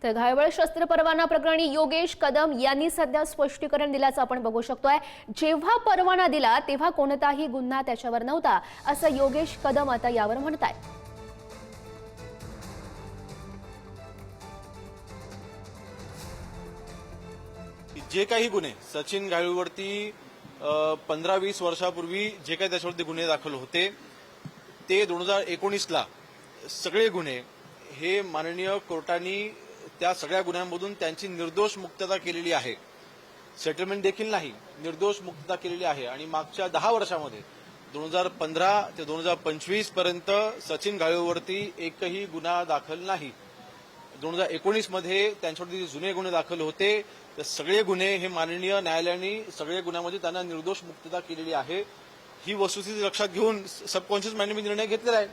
तर घायवळ शस्त्र परवाना प्रकरणी योगेश कदम यांनी सध्या स्पष्टीकरण दिल्याचं आपण बघू शकतोय। जेव्हा परवाना दिला तेव्हा कोणताही गुन्हा त्याच्यावर नव्हता असं योगेश कदम आता यावर म्हणतायत। जे काही गुन्हे सचिन घायवळवरती 15-20 वर्षापूर्वी जे काही त्याच्यावरती गुन्हे दाखल होते ते 2019ला सगळे गुन्हे हे माननीय कोर्टाने त्या सगळ्या गुन्ह्यांमधून त्यांची निर्दोष मुक्तता केलेली आहे। सेटलमेंट देखील नाही, निर्दोष मुक्तता केलेली आहे। आणि मागच्या 10 वर्षामध्ये 2015 ते 2025 पर्यंत सचिन घायवळवरती एकही गुन्हा दाखल नाही। 2019 मध्ये त्यांच्यावरती जुने गुन्हे दाखल होते तर सगळे गुन्हे हे माननीय न्यायालयाने सगळे गुन्ह्यामध्ये त्यांना निर्दोष मुक्तता केलेली आहे। ही वस्तुस्थिती लक्षात घेऊन सबकॉन्शियस माइंडने निर्णय घेतलेला आहे।